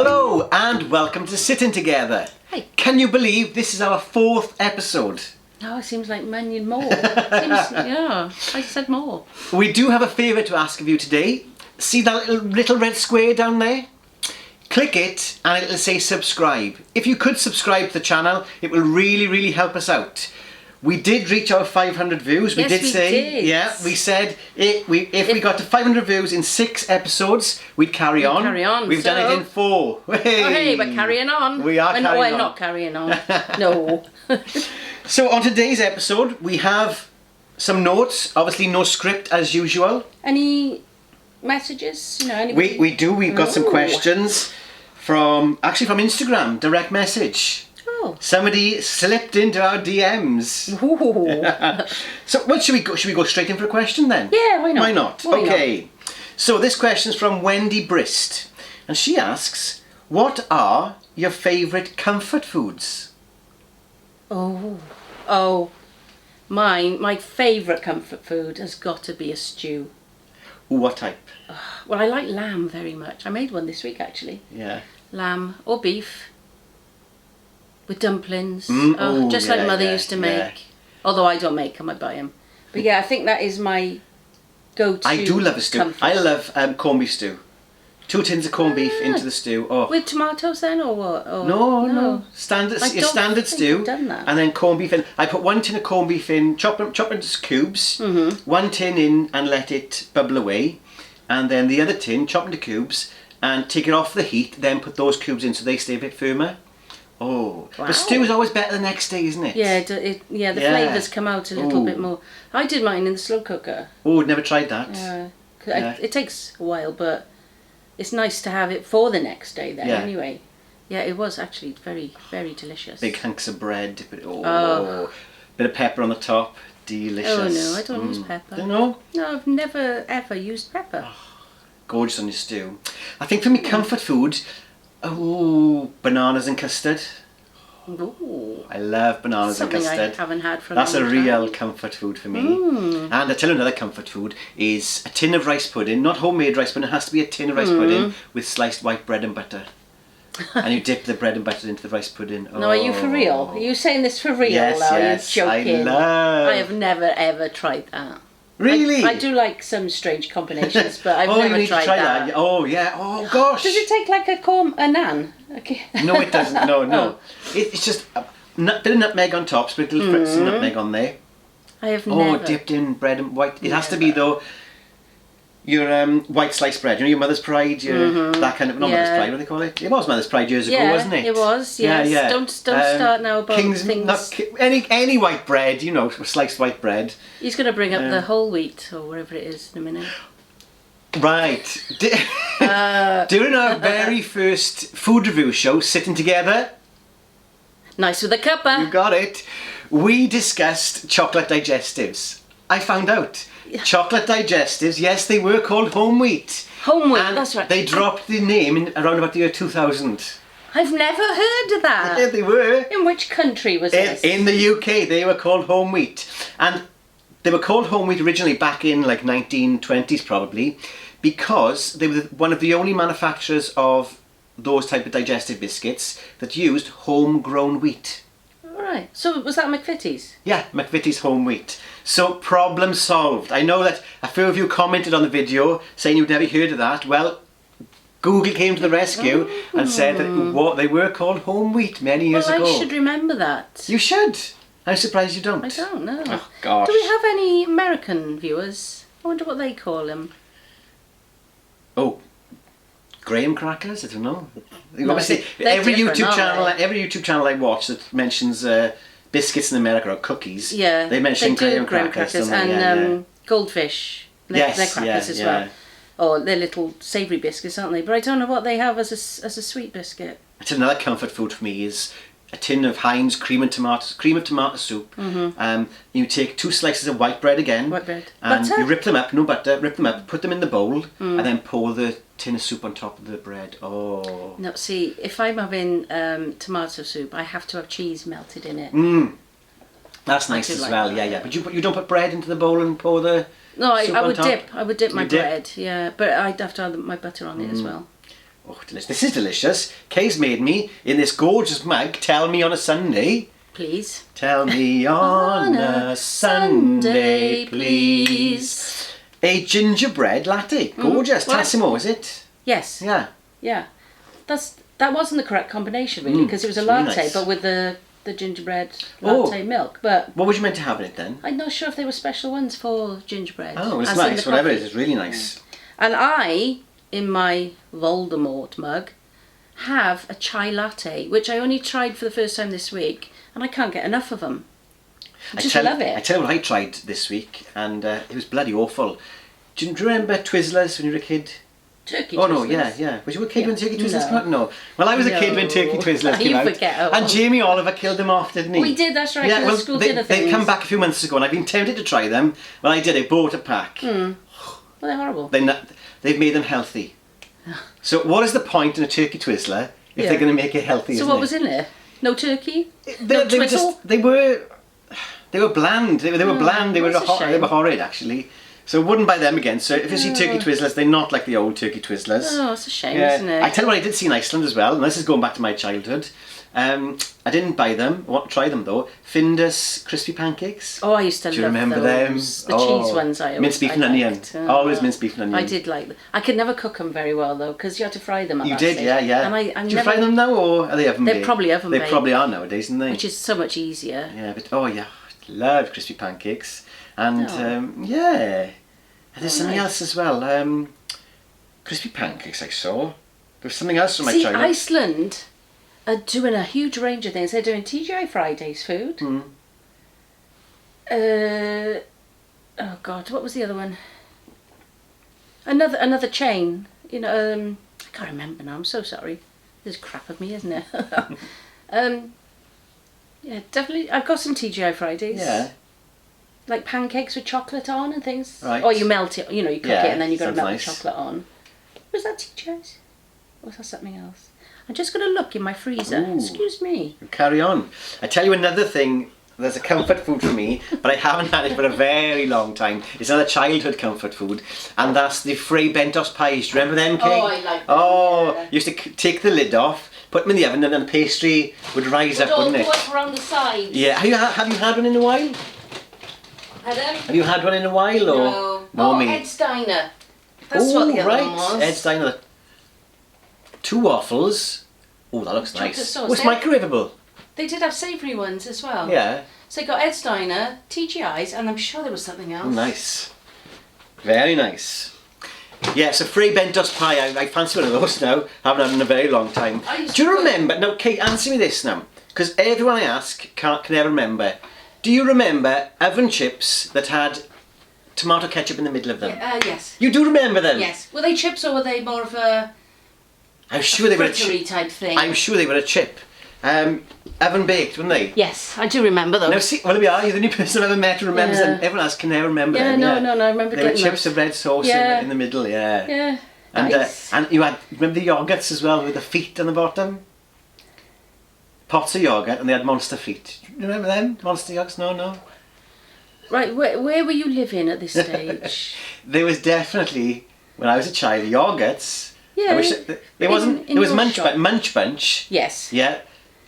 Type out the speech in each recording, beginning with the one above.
Hello and welcome to Sitting Together. Hi. Can you believe this is our 4th episode? Oh, it seems like many more. Yeah, I said more. We do have a favour to ask of you today. See that little red square down there? Click it and it'll say subscribe. If you could subscribe to the channel, it will really help us out. We did reach our 500 views. Yes, we did. Yeah, we said if we got to 500 views in 6 episodes, we'd carry on. Carry on. We've done it in 4. Hey. Oh, hey, we're carrying on. We are carrying on. We're not carrying on. No. So on today's episode, we have some notes. Obviously, no script as usual. Any messages? You know, We do. We've got some questions from Instagram, direct message. Oh. Somebody slipped into our DMs. Ooh. So what should we go? Should we go straight in for a question then? Yeah, why not? Why not? Okay. So this question's from Wendy Brist, and she asks, "What are your favourite comfort foods?" Oh. My favourite comfort food has got to be a stew. Ooh, what type? Well, I like lamb very much. I made one this week actually. Yeah. Lamb or beef. With dumplings, just yeah, like Mother yeah, used to make. yeah. Although I don't make them, I buy them. But yeah, I think that is my go-to. I do love a stew. comfort. I love corned beef stew. 2 tins of corned beef into the stew. Oh. With tomatoes then, or what? Or, No. Standard I don't standard think stew. I've done that. And then corned beef in. I put 1 tin of corned beef in, chop it into cubes. 1 tin in and let it bubble away. And then the other tin, chop into cubes and take it off the heat. Then put those cubes in so they stay a bit firmer. Oh, Wow. but stew is always better the next day, isn't it? Yeah, the flavours come out a little bit more. I did mine in the slow cooker. Oh, never tried that. Yeah. It takes a while, but it's nice to have it for the next day then anyway. Yeah, it was actually very, very delicious. Big hunks of bread, dip it, bit of pepper on the top, delicious. Oh no, I don't use pepper. Don't know? No, I've never ever used pepper. Gorgeous on your stew. I think for me, comfort food, bananas and custard. Ooh. I love bananas and Something custard. I haven't had for a That's long a time. real comfort food for me. And I tell you another comfort food is a tin of rice pudding, not homemade rice pudding, it has to be a tin of rice pudding with sliced white bread and butter. And you dip the bread and butter into the rice pudding. No, are you for real? Are you saying this for real? Yes, Are you joking? I have never ever tried that. Really? I do like some strange combinations, but I've never you need tried to try that. Oh yeah. Oh gosh. Does it take like a naan? Okay. No, it doesn't. No. It's just a bit of nutmeg on top, sprinkle some nutmeg on there. I have never. Dipped in bread and white. It has to be though. Your white sliced bread, you know, your Mother's Pride, that kind of, not Mother's Pride, what do they call it? It was Mother's Pride years ago, wasn't it? It was, yes. Yeah. Don't start now about things. Any white bread, you know, sliced white bread. He's going to bring up the whole wheat or whatever it is in a minute. Right. During our very first food review show, Sitting Together. Nice with a cuppa. You got it. We discussed chocolate digestives. I found out. Chocolate digestives, yes, they were called home wheat. Home wheat, and that's right. They dropped the name around about the year 2000. I've never heard of that. Yeah, they were. In which country was this? In the UK, they were called home wheat. And they were called home wheat originally back in like 1920s probably, because they were one of the only manufacturers of those type of digestive biscuits that used homegrown wheat. Right. So was that McVitie's? Yeah, McVitie's home wheat. So problem solved. I know that a few of you commented on the video saying you'd never heard of that. Well, Google came to the rescue and said that they were called home wheat many years ago. I should remember that. You should. I'm surprised you don't. I don't know. Oh, gosh. Do we have any American viewers? I wonder what they call them. Oh, graham crackers? I don't know. No, obviously, every YouTube channel I watch that mentions biscuits in America or cookies, they mention graham crackers and Goldfish. They're crackers as well. Yeah. Oh, they're little savoury biscuits, aren't they? But I don't know what they have as a sweet biscuit. It's another comfort food for me is a tin of Heinz cream of tomato soup. You take 2 slices of white bread again. White bread. And Butter? you rip them up, no butter, rip them up, put them in the bowl, and then pour the tin of soup on top of the bread. Oh. No, see, if I'm having tomato soup, I have to have cheese melted in it. That's nice as well, yeah. But you don't put bread into the bowl and pour the No, soup I on would top? dip. I would dip my bread, yeah. But I'd have to have my butter on it as well. Oh, delicious. This is delicious. Kay's made me in this gorgeous mug. Tell me on a Sunday. Please. Tell me on a Sunday, please. A gingerbread latte. Gorgeous. Well, Tassimo, is it? Yes. Yeah. Yeah. That wasn't the correct combination, really, because it was a it's really latte, nice. but with the gingerbread latte milk. But what was you meant to have in it then? I'm not sure if they were special ones for gingerbread. Oh, it's as in nice. the Whatever it coffee. is, it's really nice. And I, in my Voldemort mug, have a chai latte, which I only tried for the first time this week, and I can't get enough of them. I just love it. I tell you what I tried this week, and it was bloody awful. Do you remember Twizzlers when you were a kid? Turkey Oh no, Twizzlers. yeah. Was you a kid when Turkey Twizzlers No. came out? No. Well, I was a kid when Turkey Twizzlers came You out. forget. And Jamie Oliver killed them off, didn't he? We did, that's right. Yeah, well, school they, dinner they'd things. come back a few months ago, and I've been tempted to try them. Well, I did. I bought a pack. Well, they're horrible. They've made them healthy. So what is the point in a Turkey Twizzler if Yeah. they're going to make it healthy? So isn't what it? was in there? No turkey? They were twizzle? they were bland. They were bland. They were that's a shame. they were horrid actually. So I wouldn't buy them again. So if you see Turkey Twizzlers, they're not like the old Turkey Twizzlers. Oh, it's a shame, Yeah. isn't it? I tell you what I did see in Iceland as well, and this is going back to my childhood. I didn't buy them. I want to try them though. Findus crispy pancakes. Oh, I used to Do you love remember those. them? The cheese ones I always Minced beef and onion. Always minced beef and onion. I did like them. I could never cook them very well though, because you had to fry them at You that did, stage. yeah. And Do you fry them now, or are they oven baked? They're probably oven They baked. probably are nowadays, aren't they? Which is so much easier. Yeah, but I love crispy pancakes, and Oh. And there's something else as well. Crispy pancakes I saw. There was something else from my See, childhood. Iceland are doing a huge range of things. They're doing TGI Fridays food. Oh God, what was the other one? Another chain. You know, I can't remember now. I'm so sorry. This is crap of me, isn't it? Yeah, definitely. I've got some TGI Fridays. Yeah. Like pancakes with chocolate on and things. Right. Or you melt it. You know, you cook Yeah, it and then you got to sounds melt nice. the chocolate on. Was that TGI's? Or was that something else? I'm just going to look in my freezer. Ooh. Excuse me. Carry on. I tell you another thing. There's a comfort food for me, but I haven't had it for a very long time. It's another childhood comfort food, and that's the Frey Bentos pies. Do you remember them, Kay? Oh, I like them, Oh, yeah. you used to take the lid off, put them in the oven, and then the pastry would rise up, wouldn't it? Up around the sides. Yeah. Have you had one in a while? Pardon? Have you had one in a while, or No. no? Oh, Me. Ed Steiner. That's what the other right. one was. Ed Steiner. 2 waffles. Oh, that looks Chocolate nice. sauce, Oh, it's yeah. microwavable. They did have savoury ones as well. Yeah. So they got Ed Steiner, TGI's, and I'm sure there was something else. Oh, nice. Very nice. Yeah, so Frey Bentos pie. I fancy one of those now. Haven't had in a very long time. I used Do you to- remember? Now, Kate, answer me this now, because everyone I ask can never remember. Do you remember oven chips that had tomato ketchup in the middle of them? Yes. You do remember them? Yes. Were they chips or were they more of a I'm sure they were a frittery chip. type thing? I'm sure they were a chip. Oven baked, weren't they? Yes, I do remember those. Now see, well there we are, you're the only person I've ever met who remembers Yeah. them. Everyone else can never remember Yeah, them. no, I remember They were getting chips those. of red sauce Yeah. in the middle, yeah. Yeah. And Nice. and you had, remember the yoghurts as well with the feet on the bottom? Pots of yoghurt and they had monster feet. Do you remember them? Monster yogurts? No. Right, where were you living at this stage? There was definitely, when I was a child, yogurts. Yeah, I wish it wasn't, in it was your Munch, shop. Munch Bunch. Yes. Yeah.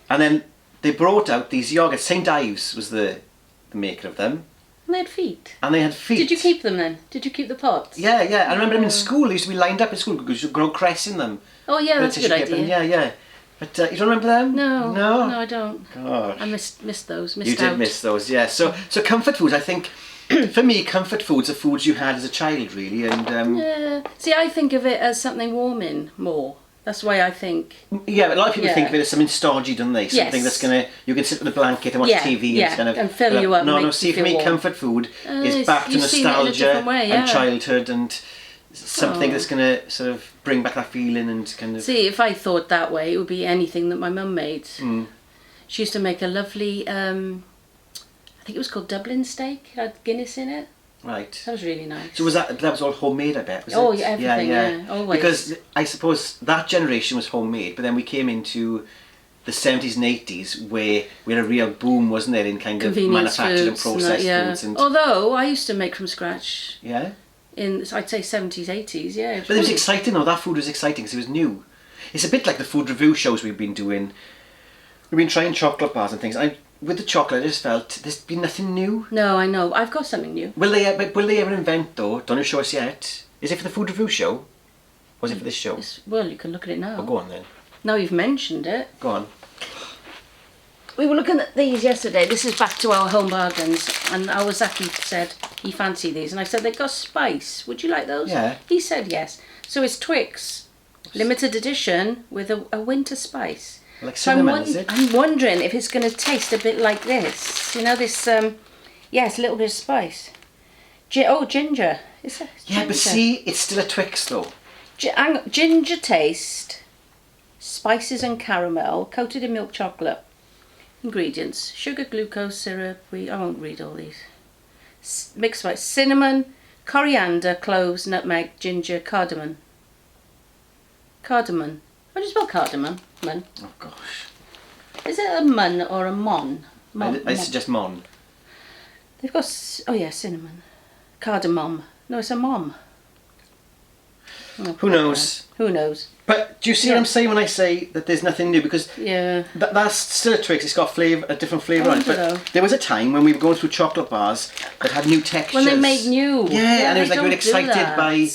And then they brought out these yogurts. St. Ives was the maker of them. And they had feet. And they had feet. Did you keep them then? Did you keep the pots? Yeah. I remember them in school. They used to be lined up in school because you could grow cress in them. Oh yeah, that's a good Tissue paper. idea. Yeah. But you don't remember them? No. No? No, I don't. Gosh. I missed those. You Missed did out. miss those, yeah. So comfort foods, I think, for me, comfort foods are foods you had as a child, really. And Yeah. See, I think of it as something warming more. That's why I think. yeah, but a lot of people Yeah. think of it as something stodgy, don't they? Something Yes. that's you can sit with a blanket and watch Yeah, TV yeah, and kind of and fill you up, No, make see, you for me, feel warm. comfort food is back to you've seen it in a nostalgia different way, yeah. and childhood and something Oh. that's going to sort of bring back that feeling and kind of. See, if I thought that way, it would be anything that my mum made. Mm. She used to make a lovely, I think it was called Dublin steak. It had Guinness in it. Right. That was really nice. So that was all homemade, I bet, was Oh, it? yeah, everything, yeah, always. Because I suppose that generation was homemade, but then we came into the 70s and 80s where we had a real boom, wasn't there, in kind of Convenience manufactured and foods processed that, foods. And, Although I used to make from scratch yeah? in, I'd say 70s, 80s, yeah. But it was exciting though, that food was exciting because it was new. It's a bit like the food review shows we've been doing. We've been trying chocolate bars and things. With the chocolate, I just felt there's been nothing new. No, I know. I've got something new. Will they ever invent though? Don't you show us yet? Is it for the food review show? Or was it for this show? Well, you can look at it now. Oh, go on then. Now you've mentioned it. Go on. We were looking at these yesterday. This is back to our home bargains, and our Zaki said he fancied these, and I said they've got spice. Would you like those? Yeah. He said yes. So it's Twix, limited edition with a winter spice. Like cinnamon, is it? I'm wondering if it's going to taste a bit like this. You know this? Yes, a little bit of spice. Ginger. Is it? Yeah, but see, it's still a Twix though. Ginger taste, spices and caramel, coated in milk chocolate. Ingredients: sugar, glucose, syrup. I won't read all these. Mixed spice: cinnamon, coriander, cloves, nutmeg, ginger, cardamom. Cardamom. How do you spell cardamom? Mun. Oh gosh. Is it a mun or a mon? I suggest mon. They've got cinnamon, cardamom. No, it's a mom. Oh, Who knows? Who knows? But do you see what I'm saying when I say that there's nothing new? Because that's still a Twix. It's got a different flavour on it. But there was a time when we were going through chocolate bars that had new textures. When they made new. Yeah, and it was like we were excited by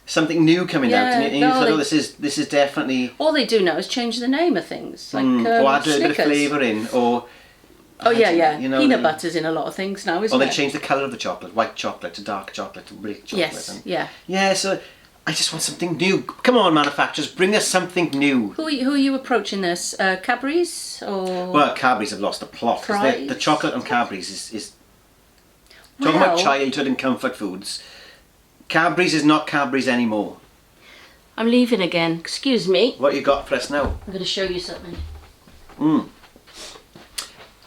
something new coming out, and you thought, this is definitely. All they do now is change the name of things, like or add a Snickers. bit of flavour in, or. You know, peanut butter's in a lot of things now, isn't it? Or they change the colour of the chocolate, white chocolate to dark chocolate to brick chocolate. Yes, Yeah, so I just want something new. Come on, manufacturers, bring us something new. Who are you approaching this? Cadbury's or? Well, Cadbury's have lost the plot. The chocolate on Cadbury's is talking about childhood and comfort foods. Cadbury's is not Cadbury's anymore. I'm leaving again. Excuse me. What you got for us now? I'm going to show you something.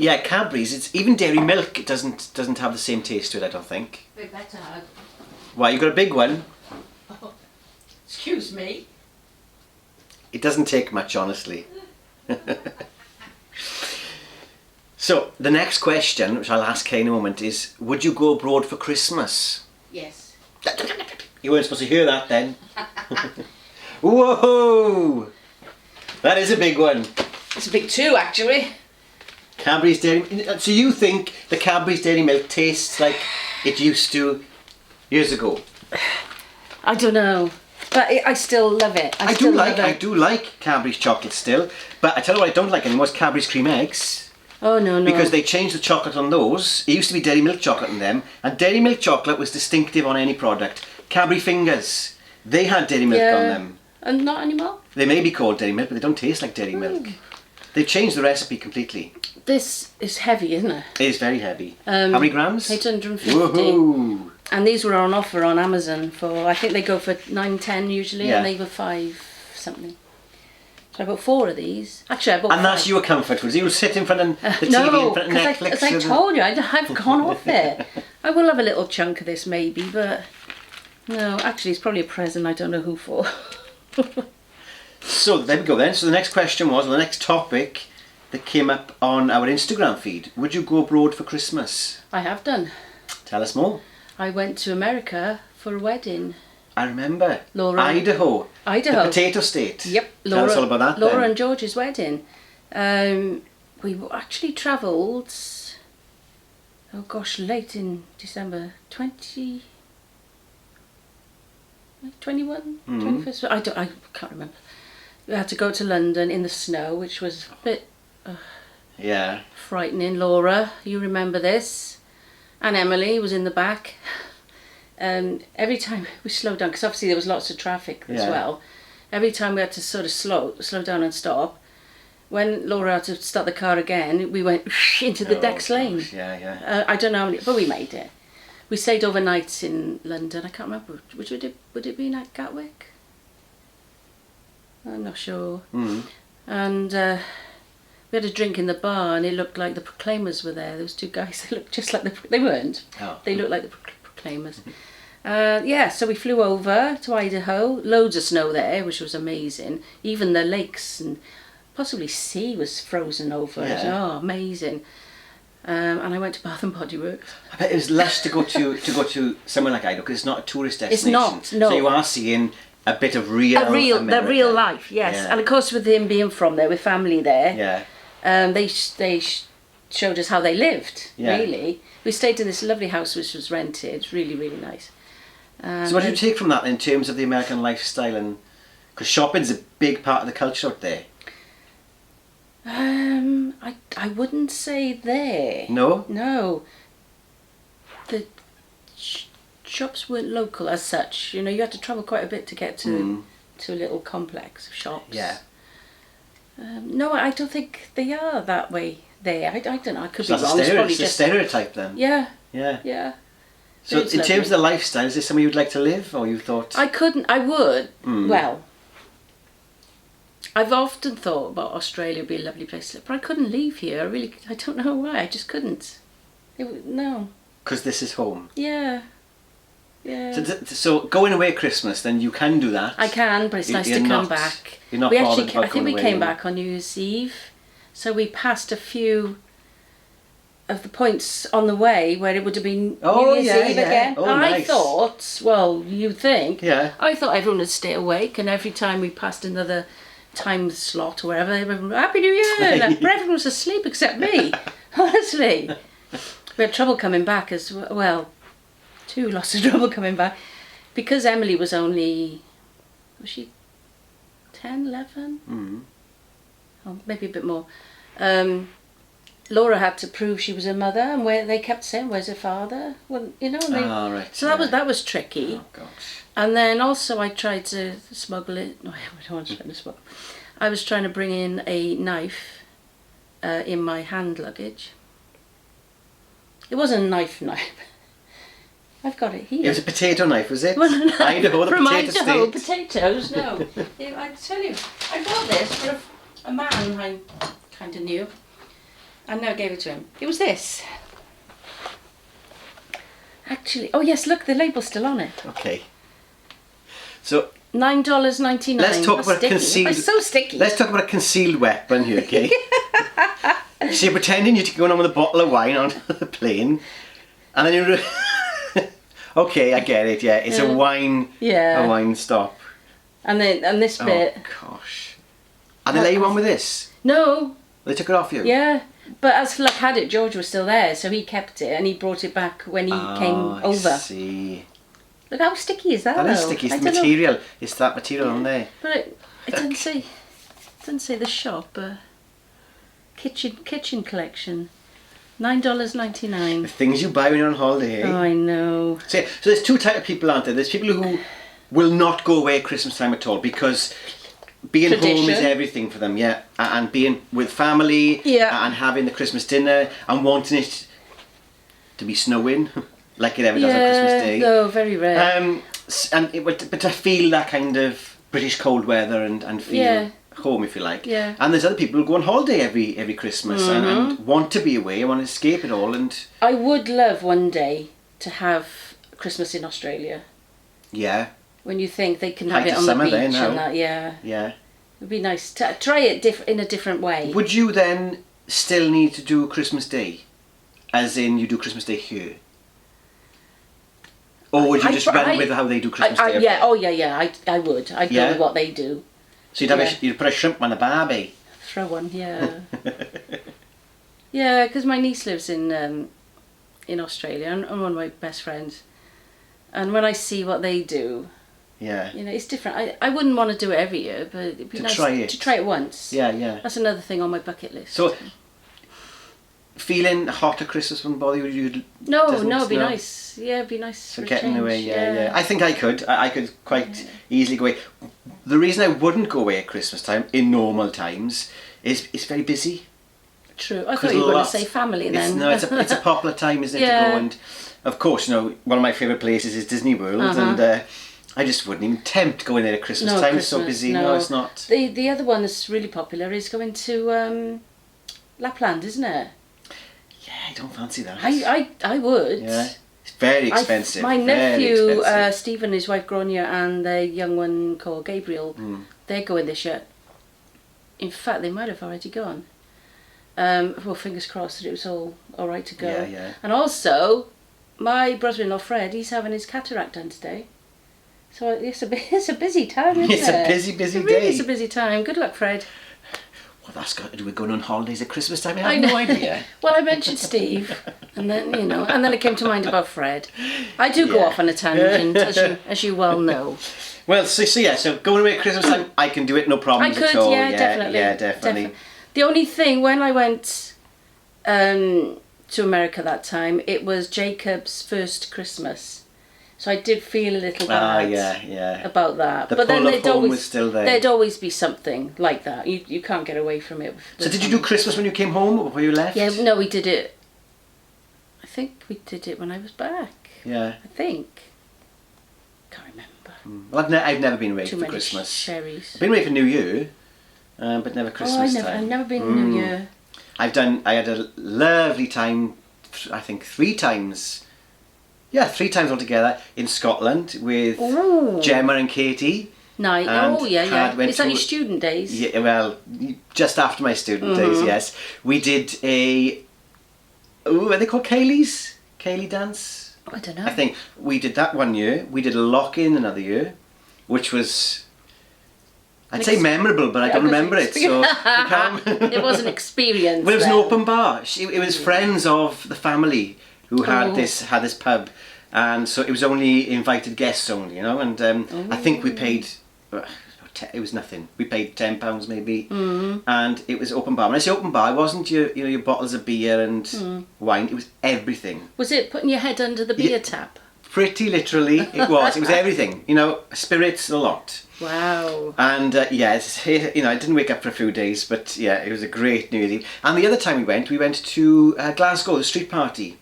Yeah, Cadbury's. It's even dairy milk. It doesn't have the same taste to it. I don't think. Bit better. Why, you got a big one? Oh, excuse me. It doesn't take much, honestly. So the next question, which I'll ask Kay in a moment, is: would you go abroad for Christmas? Yes. You weren't supposed to hear that then. Whoa! That is a big one. It's a big two, actually. Cadbury's Dairy. So you think the Cadbury's Dairy Milk tastes like it used to years ago? I don't know, but I still love it. I do like Cadbury's chocolate still, but I tell you what I don't like anymore is Cadbury's cream eggs. Oh no. Because they changed the chocolate on those. It used to be dairy milk chocolate in them, and dairy milk chocolate was distinctive on any product. Cadbury fingers, they had dairy milk on them. And not anymore? They may be called dairy milk, but they don't taste like dairy milk. They've changed the recipe completely. This is heavy, isn't it? It is very heavy. How many grams? 850. Woohoo! And these were on offer on Amazon for, I think they go for $9.10 usually, and they were $5 something. So I bought 4 of these. Actually, I bought 5. And that's your comfort food. You'll sit in front of the TV in front of Netflix. As I told you, I've gone off it. I will have a little chunk of this maybe, but no, actually it's probably a present I don't know who for. So there we go then. So the next question was, or the next topic that came up on our Instagram feed: would you go abroad for Christmas? I have done. Tell us more. I went to America for a wedding. I remember. Laura. Idaho. The potato state. Yep. Tell us all about that Laura then. and George's wedding. We actually travelled, late in December, 21? 21st? I can't remember. We had to go to London in the snow, which was a bit frightening. Laura, you remember this. And Emily was in the back. And every time we slowed down, because obviously there was lots of traffic as well, every time we had to sort of slow down and stop, when Laura had to start the car again, we went into the next lane. I don't know how many, but we made it. We stayed overnight in London. I can't remember. Would it be at Gatwick? I'm not sure. And we had a drink in the bar, and it looked like the Proclaimers were there. Those 2 guys, they looked just like they weren't. They looked like the Proclaimers. So we flew over to Idaho. Loads of snow there, which was amazing. Even the lakes and possibly sea was frozen over. Oh, amazing. And I went to Bath and Body Works. I bet it was lush to go to somewhere like Idaho, because it's not a tourist destination. It's not, no. So you are seeing a bit of real the real life, yes. Yeah. And of course, with him being from there, with family there, Yeah. they showed us how they lived. Yeah. Really, we stayed in this lovely house which was rented, really, really nice. So what do you take from that in terms of the American lifestyle? And because shopping's a big part of the culture out there. I wouldn't say there. No. No. The shops weren't local as such. You know, you had to travel quite a bit to get to a little complex of shops. Yeah. No, I don't think they are that way there. I don't know. I could So be that's wrong. it's a stereotype then. Yeah. Yeah. Yeah. So It's in terms lovely. of the lifestyle, is this somewhere you'd like to live, or you thought? I would. Well, I've often thought about Australia would be a lovely place to live, but I couldn't leave here. I don't know why. I just couldn't. No. Because this is home. Yeah. Yeah. So going away at Christmas, then you can do that. I can, but it's nice to You're come not- back. You're not We bothered actually, about I think we going came away. back on New Year's Eve, so we passed a few of the points on the way where it would have been Oh, New Year's yeah, Eve yeah. again. Oh, I nice. thought, well, you'd think. Yeah. I thought everyone would stay awake, and every time we passed another time slot or whatever, everyone, Happy New Year! And everyone was asleep except me. Honestly, we had trouble coming back as well. Well, two lots of trouble coming back because Emily was she 10, 11? Mm. Oh, maybe a bit more. Laura had to prove she was her mother, and where they kept saying, "Where's her father?" Well, you know. Right. So that was tricky. Oh gosh. And then also I tried to smuggle it. No, I don't want to try to smuggle. I was trying to bring in a knife in my hand luggage. It wasn't a knife. I've got it here. It was a potato knife, was it? Well, no, Idaho, the from potato Idaho, state. potatoes, no. I tell you, I bought this for a man I kind of knew. I now gave it to him. It was this. Actually, oh yes, look, the label's still on it. Okay. So $9.99. let's talk about sticky. concealed. It's so sticky. Let's talk about a concealed weapon here, okay? So you're pretending you're going on with a bottle of wine onto the plane, and then you're. Okay, I get it. Yeah, it's a wine. Yeah. A wine stop. And this bit. Oh gosh. And they let you on with this? No. They took it off you? Yeah. But as luck had it, George was still there, so he kept it and he brought it back when he came over. I see. Look how sticky is that? That is though? sticky. It's I the don't know. material. It's that material on there. But it doesn't say. It doesn't say the shop. Kitchen collection. $9.99. The things you buy when you're on holiday. Oh, I know. So there's two types of people, aren't there? There's people who will not go away at Christmas time at all because being home is Tradition. everything for them, yeah. And being with family, Yeah. and having the Christmas dinner and wanting it to be snowing like it ever does on Christmas Day. No, very rare. But to feel that kind of British cold weather and feel Yeah. home, if you like. Yeah. And there's other people who go on holiday every Christmas and want to be away, want to escape it all, and I would love one day to have Christmas in Australia. yeah, When you think they can have Height it of on the summer beach there now. and that, yeah. yeah. It'd be nice to try it in a different way. Would you then still need to do Christmas Day? As in you do Christmas Day here? Or would you just run with how they do Christmas Day? Yeah, oh yeah, I would. I'd Yeah? go with what they do. So you'd put a shrimp on a barbie? Throw one, yeah. Yeah, because my niece lives in Australia and one of my best friends. And when I see what they do, Yeah. you know, it's different. I wouldn't want to do it every year, but it'd be To nice try it. to try it once. Yeah, yeah. That's another thing on my bucket list. So, feeling hot at Christmas wouldn't bother you? No, it'd be nice. Yeah, it'd be nice So for a getting change. away, yeah. I think I could. I could quite easily go away. The reason I wouldn't go away at Christmas time, in normal times, is it's very busy. True. I 'Cause thought you were going to lots- say family then. No, it's a popular time, isn't it, to Yeah. go, and of course, you know, one of my favourite places is Disney World, and I just wouldn't even tempt going there at Christmas No, time. It's so Christmas, busy. no. No, it's not. The other one that's really popular is going to Lapland, isn't it? Yeah, I don't fancy that. I would. Yeah, it's very expensive. My very nephew, expensive. Stephen, his wife Gronia, and the young one called Gabriel, they're going this year. In fact, they might have already gone. Well, fingers crossed that it was all right to go. Yeah. And also, my brother-in-law Fred, he's having his cataract done today. So it's a busy time, isn't it? It's a busy day. It really is a busy time. Good luck, Fred. Well, that's got to do with going on holidays at Christmas time. I have no idea. Well, I mentioned Steve, and then and then it came to mind about Fred. I do go off on a tangent, as you well know. Well, so going away at Christmas time, I can do it, no problems I could, at all. yeah, definitely. Yeah, definitely. The only thing, when I went to America that time, it was Jacob's first Christmas. So I did feel a little bad about that. But then was still there. There'd always be something like that. You can't get away from it. So did you do Christmas when you came home or before you left? Yeah, no, we did it. I think we did it when I was back. Yeah. I think. Can't remember. Well, I've never been away for Christmas. Cherries. I've been away for New Year, but never Christmas time. I've never been to New Year. I had a lovely time, I think 3 times. Yeah, 3 times altogether in Scotland with Gemma and Katie. Nice. Is that your student days? Yeah, well, just after my student days, yes. We did are they called Kayleys? Kaylee dance? I don't know. I think we did that one year. We did a lock-in another year, which was, I'd say memorable, but I don't remember it. So it was an experience. Well, it was an open bar. It was friends of the family who had this pub, and so it was only invited guests only, and I think we paid, it was nothing, we paid £10 maybe, and it was open bar. When I say open bar, it wasn't your bottles of beer and wine, it was everything. Was it putting your head under the beer tap? Pretty literally it was everything, spirits, a lot. Wow. And I didn't wake up for a few days, but yeah, it was a great New Year's Eve. And the other time we went to Glasgow, the street party.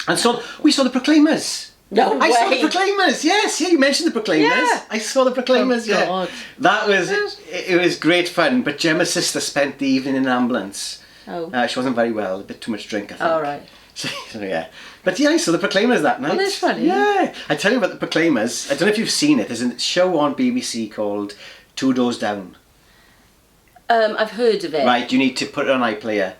And we saw the Proclaimers. No way. I saw the Proclaimers. Yes, you mentioned the Proclaimers. Yeah. I saw the Proclaimers. Oh, God. That was it was great fun. But Gemma's sister spent the evening in an ambulance. Oh. She wasn't very well. A bit too much drink, I think. All right. So yeah. But yeah, I saw the Proclaimers that night. Oh, that's funny. Yeah. I tell you about the Proclaimers. I don't know if you've seen it. There's a show on BBC called Two Doors Down. I've heard of it. Right. You need to put it on iPlayer.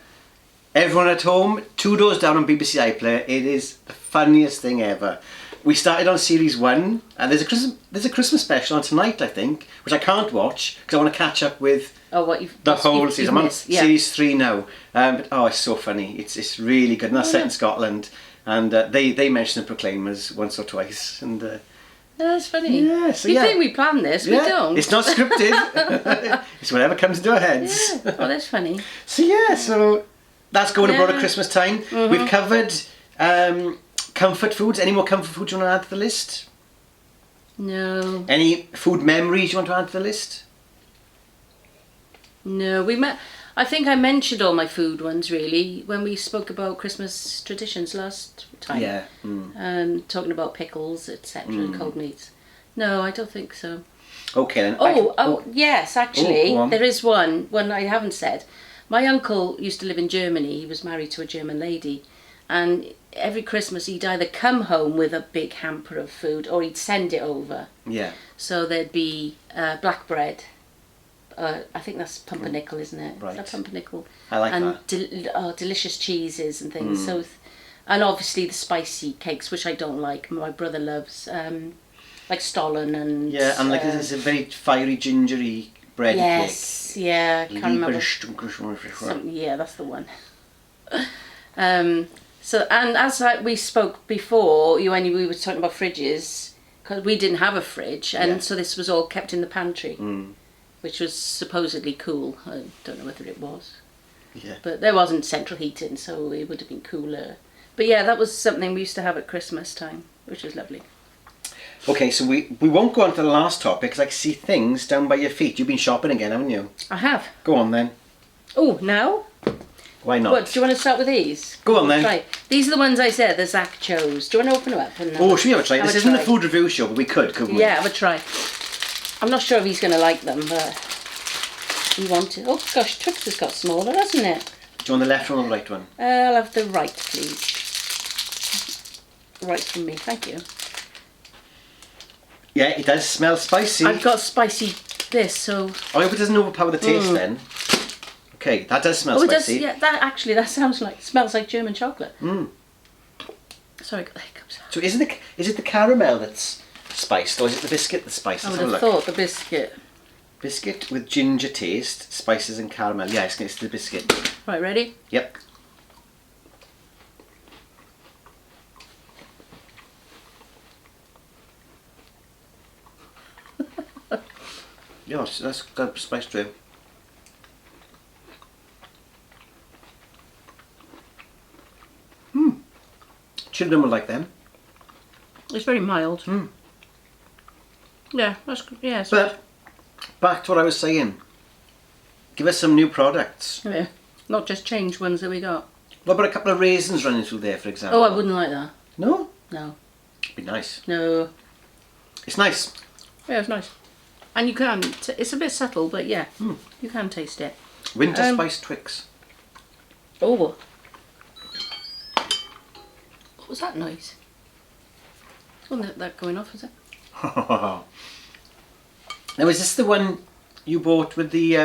Everyone at home, Two Doors Down on BBC iPlayer. It is the funniest thing ever. We started on series 1, and there's a Christmas special on tonight, I think, which I can't watch because I want to catch up with the whole season. I'm on series 3 now. But it's so funny. It's really good, and that's set in Scotland. And they mention the Proclaimers once or twice, and. That's funny. Yeah, so you think we planned this? We don't. It's not scripted. It's whatever comes into our heads. Yeah. Oh, that's funny. So that's going abroad at Christmas time. We've covered comfort foods. Any more comfort foods you want to add to the list? No. Any food memories you want to add to the list? No. I think I mentioned all my food ones really when we spoke about Christmas traditions last time. Yeah. Talking about pickles, etc., cold meats. No, I don't think so. Okay then. Yes, actually, there is one I haven't said. My uncle used to live in Germany. He was married to a German lady, and every Christmas he'd either come home with a big hamper of food or he'd send it over. Yeah. So there'd be black bread. I think that's pumpernickel, isn't it? Right. Is that pumpernickel? I like that. And delicious cheeses and things. So, and obviously the spicy cakes, which I don't like. My brother loves, like Stollen and. Yeah, and there's a very fiery, gingery bread cake. Yes, yeah, I can't remember. Yeah, that's the one. So, and as we spoke before, when we were talking about fridges, because we didn't have a fridge, and so this was all kept in the pantry, which was supposedly cool. I don't know whether it was. Yeah. But there wasn't central heating, so it would have been cooler. But yeah, that was something we used to have at Christmas time, which was lovely. Okay, so we won't go on to the last topic because I can see things down by your feet. You've been shopping again, haven't you? I have. Go on then. Oh, now? Why not? What, do you want to start with these? Go on then. Try. These are the ones I said that Zach chose. Do you want to open them up? And should we have a try? This isn't a food review show, but we couldn't we? Yeah, have a try. I'm not sure if he's going to like them, but he wanted. Oh gosh, Twix has got smaller, hasn't it? Do you want the left one or the right one? I'll have the right, please. Right from me, thank you. Yeah, it does smell spicy. I've got spicy this, so. I hope it doesn't overpower the taste then. Okay, that does smell spicy. Does, yeah, that smells like German chocolate. Sorry, I got the hiccups. So is it the caramel that's spiced, or is it the biscuit that's spiced? I Let's would have have a look. thought the biscuit. Biscuit with ginger taste, spices and caramel. Yeah, it's the biscuit. Right, ready? Yep. Yeah, that's got spice to it. Children will like them. It's very mild. Mm. Yeah, that's good. Yeah, But back to what I was saying. Give us some new products. yeah. Not just change ones that we got. What about a couple of raisins running through there, for example? Oh, I wouldn't like that. No? No. It'd be nice. No. It's nice. Yeah, it's nice. And you can, it's a bit subtle, but yeah, you can taste it. Winter spice Twix. Oh. What was that noise? Wasn't that going off, is it? Now, is this the one you bought with the...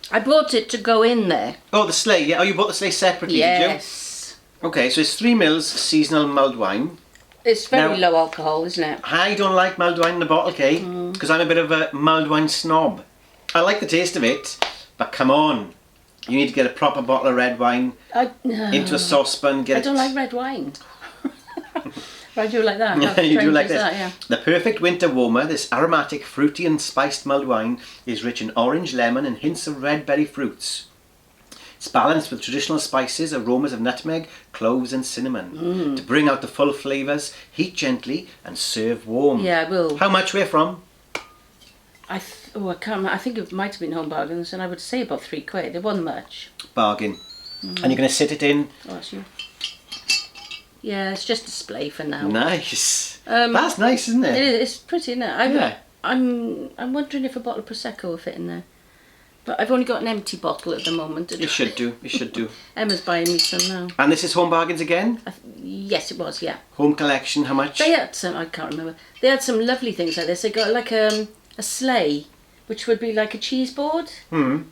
I bought it to go in there. Oh, the sleigh. Yeah. Oh, you bought the sleigh separately, Yes. did you? Okay, so it's 3 mils seasonal mulled wine. It's very Now- low alcohol, isn't it? I don't like mulled wine in a bottle, Kay, because I'm a bit of a mulled wine snob. I like the taste of it, but come on. You need to get a proper bottle of red wine into a saucepan. I don't like red wine. I do like that. Yeah, you do like this. That, yeah. The perfect winter warmer, this aromatic, fruity and spiced mulled wine is rich in orange, lemon and hints of red berry fruits. It's balanced with traditional spices, aromas of nutmeg, cloves and cinnamon. To bring out the full flavours, heat gently and serve warm. Yeah, I will. How much we're from? I can't remember. I think it might have been Home Bargains, and I would say about £3. It wasn't much. Bargain. And you're going to sit it in. Oh, that's you. Yeah, it's just display for now. Nice. That's nice, isn't it? It is. It's pretty, isn't it? Yeah. I'm wondering if a bottle of Prosecco will fit in there. But I've only got an empty bottle at the moment. You should do. You should do. Emma's buying me some now. And this is Home Bargains again? Yes, it was, yeah. Home collection, how much? They had some, I can't remember. They had some lovely things like this. They got like a sleigh, which would be like a cheese board. Hmm.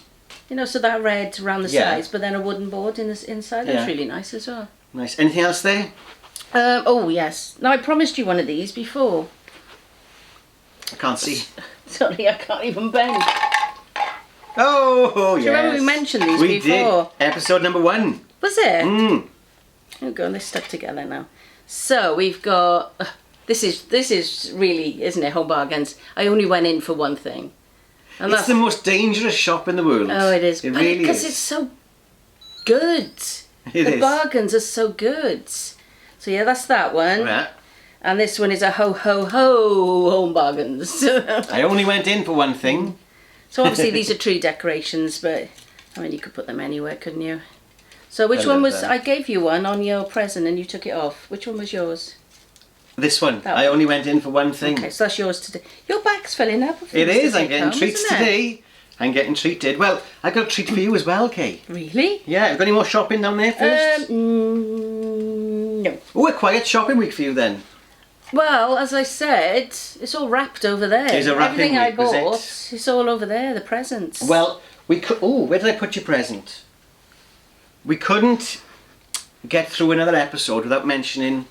You know, so that red around the Yeah. sides, but then a wooden board in the inside. That's really nice as well. Nice. Anything else there? Oh, yes. Now, I promised you one of these before. I can't see. Sorry, I can't even bend. Oh, yes. Do you remember we mentioned these we before? Did. Episode number 1. Was it? Mm. Oh, God, they're stuck together now. So, we've got... This is really, isn't it, Home Bargains? I only went in for one thing. And It's the most dangerous shop in the world. Oh, it is. It really is. Because it's so good. The bargains are so good. So yeah, that's that one. Yeah. And this one is a ho ho ho Home Bargains. I only went in for one thing. So obviously these are tree decorations, but I mean you could put them anywhere, couldn't you? So which I one love was? them. I gave you one on your present and you took it off. Which one was yours? This one. That I one. only went in for one thing. Okay, so that's yours today. Your bag's filling up. with It things is. to I'm take getting home, treats isn't it? today. I'm getting treated. Well, I got a treat for you as well, Kay. Really? Yeah. Have you got any more shopping down there first? No. Oh, a quiet shopping week for you then. Well, as I said, it's all wrapped over there. It's a wrapping Everything I week, was it? bought, it's all over there, the presents. Well, we could. Oh, where did I put your present? We couldn't get through another episode without mentioning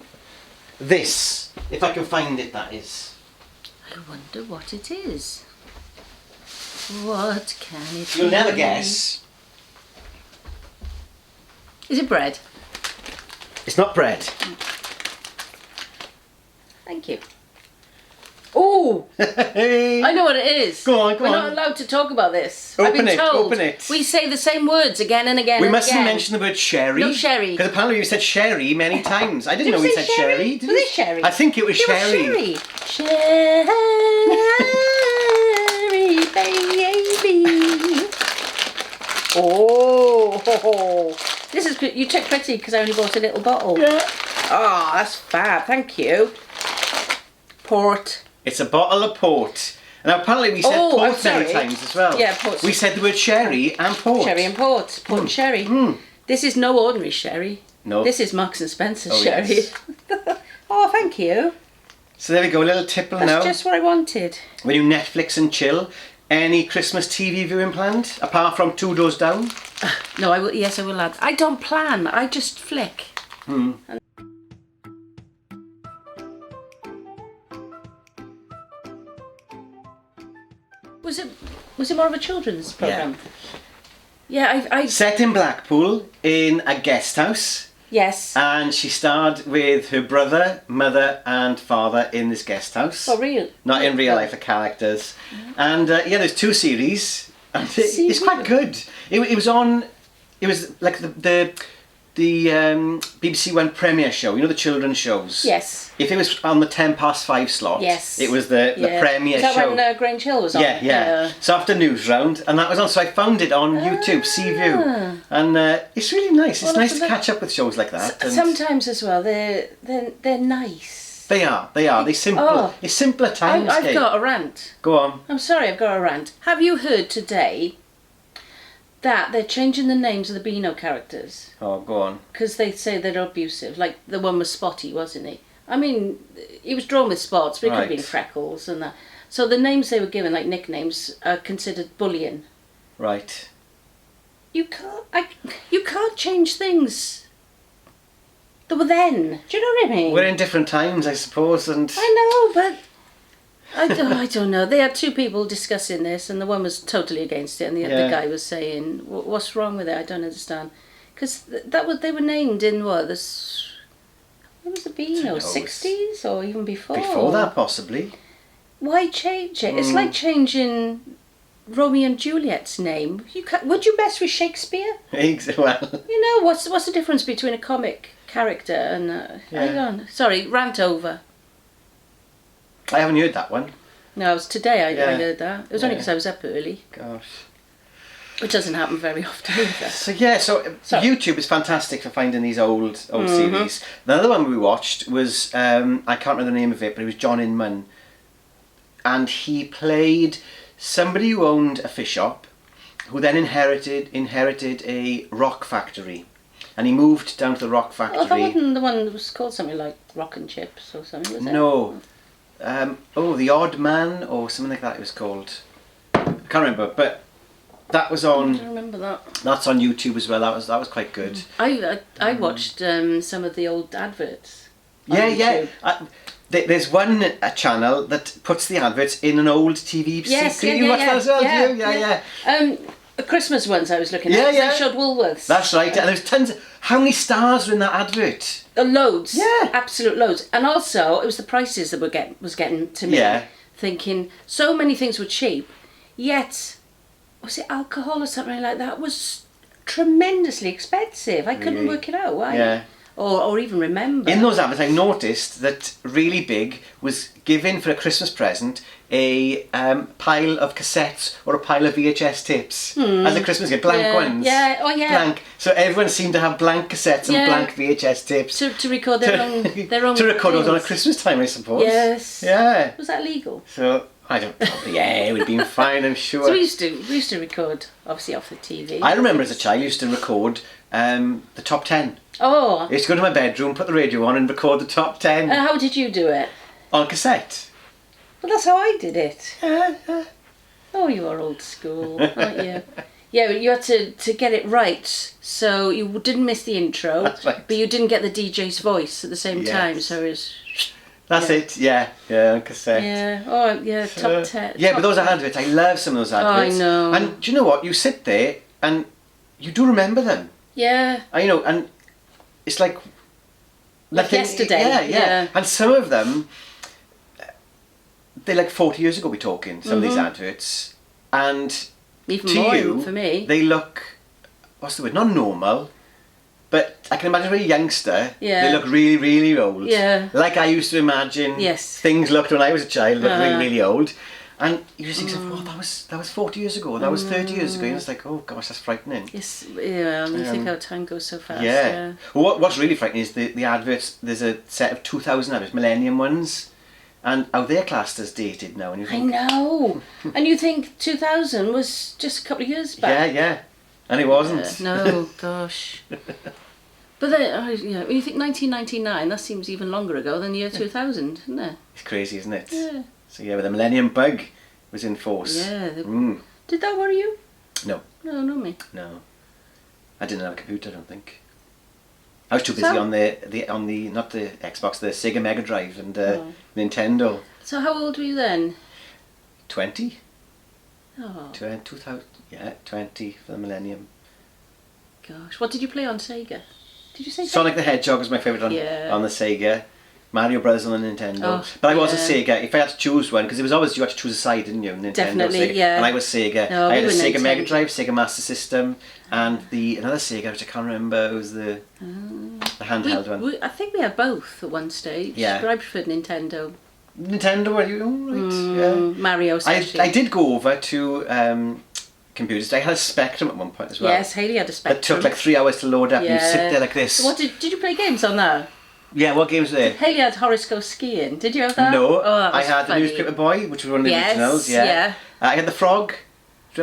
this. If I can find it, that is. I wonder what it is. What can it You'll be? never guess. Is it bread? It's not bread. Thank you. Oh, I know what it is. Go on, go We're on. not allowed to talk about this. Open I've been it, told. open it. We say the same words again and again We and mustn't again. mention the word sherry. No sherry. Because apparently you said sherry many times. I didn't Did know we we say said sherry? sherry. Did Was we? it sherry? I think it was It was sherry. Sherry, baby. Oh, this is good. You took pretty because I only bought a little bottle. Yeah. Oh, that's fab. Thank you. Port. It's a bottle of port. Now apparently we said Oh, I'm port many sorry. times as well. Yeah, port. We said the word sherry and port. Sherry and port. Port and sherry. This is no ordinary sherry. No. This is Marks and Spencer's Oh, sherry. yes. Oh, thank you. So there we go, a little tipple That's now. just what I wanted. When you Netflix and chill, any Christmas TV viewing planned? Apart from Two Doors Down? No, I will. Yes, I will add. I don't plan. I just flick. Was it more of a children's programme? Yeah, I set in Blackpool in a guest house. Yes. And she starred with her brother, mother and father in this guest house. Oh, real? Not in real life, the characters. And there's 2 series. And it's quite good. It was on, it was like the BBC One premiere show, you know, the children's shows? Yes. If it was on the 5:10 slot, yes, it was the premiere show. Was that when Grange Hill was on? Yeah. So after news round, and that was on. So I found it on YouTube, Seaview, and it's really nice. It's nice to catch up with shows like that. Sometimes as well, they're nice. They are. They simple. Oh, it's simpler times. I've got a rant. Go on. I'm sorry, I've got a rant. Have you heard today that they're changing the names of the Beano characters? Oh, go on. Because they say they're abusive. Like the one was Spotty, wasn't he? I mean, he was drawn with spots, but it could have been freckles and that. So the names they were given, like nicknames, are considered bullying. Right. You can't change things that were then. Do you know what I mean? We're in different times, I suppose, and I know, but I don't know. They had 2 people discussing this, and the one was totally against it, and the guy was saying, "What's wrong with it? I don't understand." Because they were named in what this. When was the Beano? 60s or even before? Before that, possibly. Why change it? It's like changing Romeo and Juliet's name. Would you mess with Shakespeare? Well, you know what's the difference between a comic character and I don't. Sorry, rant over. I haven't heard that one. No, it was today I heard that. It was only because I was up early. Gosh. Which doesn't happen very often either. So YouTube is fantastic for finding these old series. The other one we watched was, I can't remember the name of it, but it was John Inman. And he played somebody who owned a fish shop, who then inherited a rock factory. And he moved down to the rock factory. Oh, that wasn't the one that was called something like Rock and Chips or something, was it? No. The Odd Man or something like that it was called. I can't remember, but that was on. I don't remember that. That's on YouTube as well. That was quite good. I watched some of the old adverts. Yeah. There's one channel that puts the adverts in an old TV. Yes, you watch that as well? Yeah. The Christmas ones I was looking at. They showed Woolworths. That's right. And there's tons. How many stars were in that advert? Loads. Yeah. Absolute loads. And also, it was the prices that was getting to me. Yeah. Thinking so many things were cheap, yet was it alcohol or something like that was tremendously expensive. I couldn't work it out. Why? Yeah. Or even remember. In those adverts, I noticed that Really Big was given for a Christmas present a pile of cassettes or a pile of VHS tapes as a Christmas gift, blank ones. Yeah, blank. So everyone seemed to have blank cassettes and blank VHS tapes to record their own to record those on a Christmas time, I suppose. Yes. Yeah. Was that legal? So I don't. Yeah, it would have been fine, I'm sure. So we used to record obviously off the TV. I remember as a child I used to record the top 10. Oh. I used to go to my bedroom, put the radio on and record the top 10. And how did you do it? On cassette. Well, that's how I did it. Oh, you are old school, aren't you? Yeah, but you had to get it right, so you didn't miss the intro, That's right. but you didn't get the DJ's voice at the same time, so it was... That's it, yeah, on cassette. Yeah, top 10. Yeah, but those adverts, I love some of those adverts. I know. And do you know what? You sit there and you do remember them. Yeah. And it's like yesterday. Yeah. And some of them, they're like 40 years ago we're talking, some of these adverts. And even to more you, for me. they look, what's the word, not normal, but I can imagine for a youngster, they look really, really old. Yeah. Like I used to imagine things looked when I was a child, looked really, really old. And you just think, oh, that was 40 years ago, that was 30 years ago, and it's like, oh gosh, that's frightening. Yes, yeah, you think how time goes so fast. Yeah. Well, what's really frightening is the adverts, there's a set of 2000 adverts, Millennium ones, and how they're classed as dated now. And you think, I know. And you think 2000 was just a couple of years back. Yeah. And it wasn't. No, gosh. But then, when you think 1999, that seems even longer ago than the year 2000, isn't it? It's crazy, isn't it? Yeah. So yeah, but the Millennium Bug was in force. Yeah. Did that worry you? No. No, not me. No. I didn't have a computer, I don't think. I was too busy on the not the Xbox, the Sega Mega Drive and Nintendo. So how old were you then? 20. Oh, 2000, yeah, 20 for the millennium. gosh. What did you play on Sega? Did you say Sonic the Hedgehog was my favourite on the Sega. Mario Brothers on the Nintendo. Oh, but I was a Sega. If I had to choose one, because it was always, you had to choose a side, didn't you? Nintendo, Definitely, Sega. yeah. And I was Sega. No, I had a Sega Nintendo. Mega Drive, Sega Master System, and another Sega, which I can't remember, it was the handheld one. I think we had both at one stage. Yeah. But I preferred Nintendo. Nintendo, were you? Oh, right, yeah. Mario especially. I did go over to computers. I had a Spectrum at one point as well. Yes, Hayley had a Spectrum. That took like 3 hours to load up. Yeah. And you sit there like this. What did you play games on that? Yeah, what games were there? Hayley had Horoscope Skiing. Did you have that? No, Oh, that was I had funny. the Newspaper Boy, which was one of the Yes, originals. yeah. I had the Frog. Do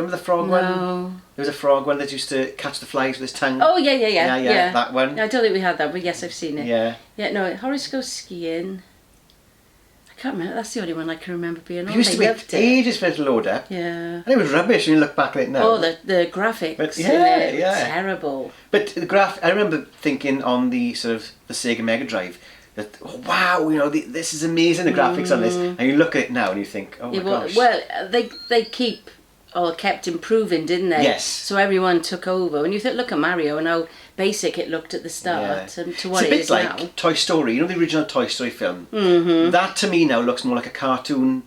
you remember the Frog one? No. There was a frog one that used to catch the flies with his tongue. Oh, yeah. That one. I don't think we had that, but yes, I've seen it. Yeah. Yeah, no, Horoscope Skiing. I can't remember. That's the only one I can remember being on. It used to I be loved it. ages for it to load up. Yeah. And it was rubbish when you look back at it now. Oh, the graphics But in yeah, it were yeah. terrible. But the I remember thinking on the sort of the Sega Mega Drive that, oh, wow, this is amazing, the graphics on this. And you look at it now and you think, oh my gosh. Well, they kept improving, didn't they? Yes. So everyone took over. When you look at Mario and how basic it looked at the start and to what it's a it bit is like now. Toy Story, the original Toy Story film. Mm-hmm. That to me now looks more like a cartoon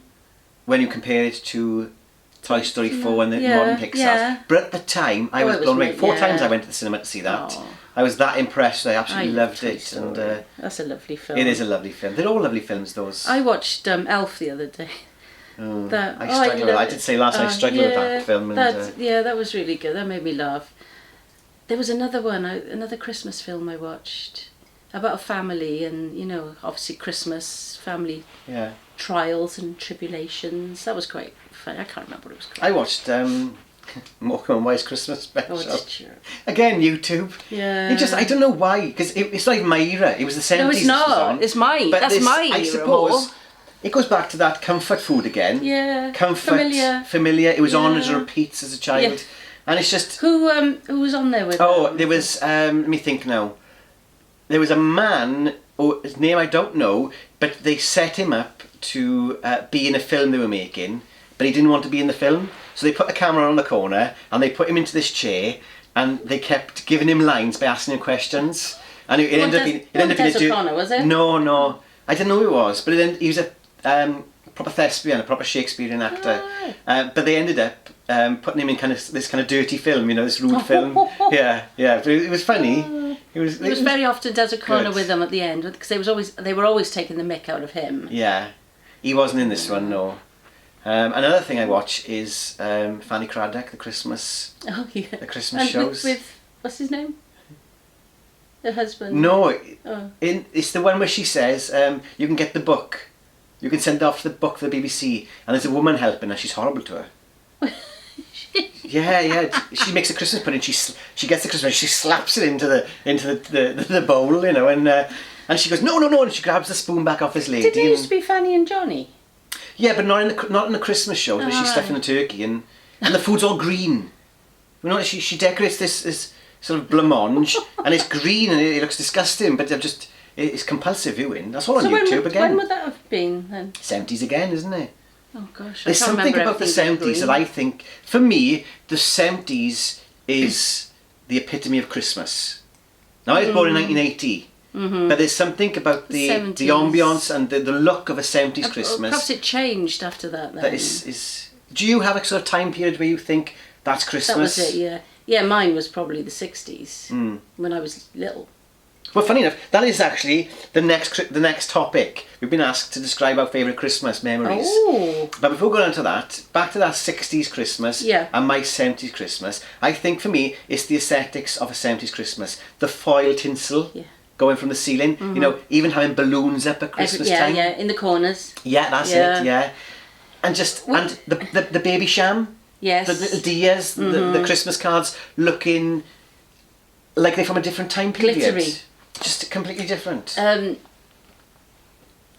when you compare it to Toy Story 4 and the modern Pixar. Yeah. But at the time, I was blown away. 4 times I went to the cinema to see that. Oh. I was that impressed. I absolutely love loved Toy it. Story. And That's a lovely film. it is a lovely film. They're all lovely films, those. I watched Elf the other day. I struggled with it. I did say last night I struggled with that film. And, that was really good. That made me laugh. There was another one, another Christmas film I watched about a family and, obviously Christmas, family trials and tribulations. That was quite funny. I can't remember what it was called. I watched Morecambe and Wise Christmas Special. Oh, did you? Again, YouTube. Yeah. I don't know why, because it's not even my era. It was the 70s. No, it's not. It's mine. But That's my era. I suppose it goes back to that comfort food again. Yeah. Comfort. Familiar. It was on as a repeat as a child. Yeah. And it's just... Who was on there with there was... let me think now. There was a man, his name I don't know, but they set him up to be in a film they were making, but he didn't want to be in the film. So they put the camera on the corner and they put him into this chair and they kept giving him lines by asking him questions. And it ended up being Des O'Connor, was it? No. I didn't know who he was, but he was a proper thespian, a proper Shakespearean actor. But they ended up putting him in this kind of dirty film, this rude film. Yeah. But it was funny. It was very often Des O'Connor with them at the end because they were always taking the mick out of him. Yeah, he wasn't in this one, no. Another thing I watch is Fanny Craddock, the Christmas. Oh yeah. The Christmas shows. With what's his name? Her husband. No, it's the one where she says you can get the book. You can send off the book to the BBC, and there's a woman helping her. She's horrible to her. Yeah. She makes a Christmas pudding. She gets the Christmas. She slaps it into the bowl, and she goes no, and she grabs the spoon back off this lady. Did it used to be Fanny and Johnny? Yeah, but not in the Christmas shows where she's stuffing the turkey and the food's all green. She decorates this sort of blancmange and it's green and it looks disgusting, but it's compulsive viewing. That's all on YouTube again. When would that have been then? 70s again, isn't it? Oh gosh, There's something about the 70s that I think, for me, the 70s is the epitome of Christmas. Now I was born in 1980. Mm-hmm. But there's something about the ambience and the look of a 70s Christmas. Perhaps it changed after that then. That is. Do you have a sort of time period where you think that's Christmas? That was it, yeah. Yeah, mine was probably the 60s when I was little. Well, funny enough, that is actually the next topic. We've been asked to describe our favourite Christmas memories. Oh. But before we go on to that, back to that 60s Christmas and my 70s Christmas, I think for me it's the aesthetics of a 70s Christmas. The foil tinsel. Yeah. Going from the ceiling, even having balloons up at Christmas time. Yeah, in the corners. Yeah, that's it, yeah. And and the baby sham. Yes. The little dias, the Christmas cards looking like they're from a different time period. Glittery. Just completely different. I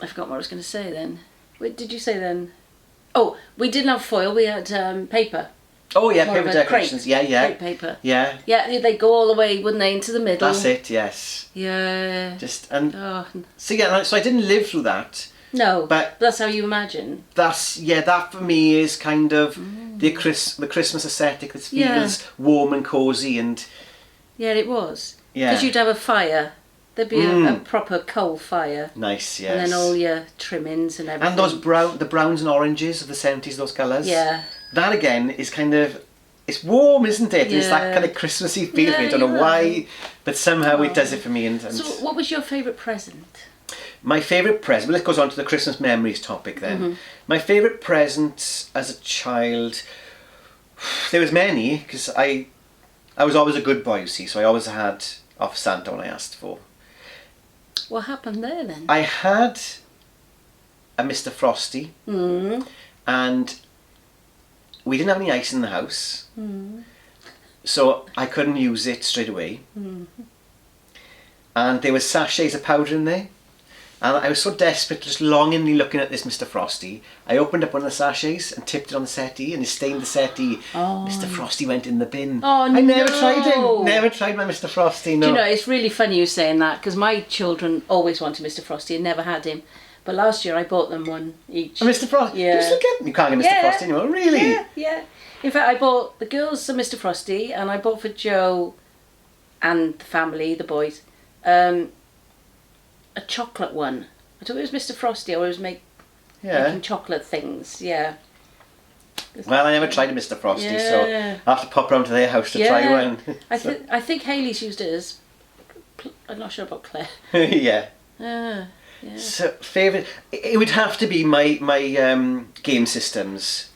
forgot what I was going to say then. What did you say then? Oh, we didn't have foil, we had paper. Oh yeah, paper decorations. Crepe. Yeah. Crepe paper. Yeah. Yeah, they'd go all the way, wouldn't they, into the middle. That's it. Yes. Yeah. So I didn't live through that, No, But that's how you imagine. that for me is kind of the Christmas aesthetic that feels warm and cosy and... Yeah, it was. Yeah. Because you'd have a fire. There'd be a proper coal fire. Nice, yes. And then all your trimmings and everything. And those the browns and oranges of the 70s, those colours. Yeah. That again is kind of... It's warm, isn't it? Yeah. It's that kind of Christmassy feel for me. I don't know why, but somehow it does it for me. And so what was your favourite present? My favourite present... Well, this goes on to the Christmas memories topic then. My favourite present as a child... There was many, because I was always a good boy, you see, so I always had off Santa when I asked for. What happened there then? I had a Mr. Frosty, and we didn't have any ice in the house, so I couldn't use it straight away. And there was sachets of powder in there, and I was so desperate, just longingly looking at this Mr. Frosty. I opened up one of the sachets and tipped it on the settee, and it stained the settee. Mr. Frosty went in the bin. Oh, I never tried him. Never tried my Mr. Frosty, no. Do you know, it's really funny you saying that, because my children always wanted Mr. Frosty and never had him. But last year I bought them one each. A Mr. Frosty? Yeah. You still get them? You can't get Mr. Frosty anymore, really? Yeah. In fact, I bought the girls a Mr. Frosty, and I bought for Joe and the family, the boys, a chocolate one. I thought it was Mr. Frosty. I always making chocolate things. Yeah. Well, I never tried a Mr. Frosty, so I'll have to pop round to their house to try one. I think Hayley's used it as... I'm not sure about Claire. Yeah. Yeah. So, favourite... It would have to be my game systems.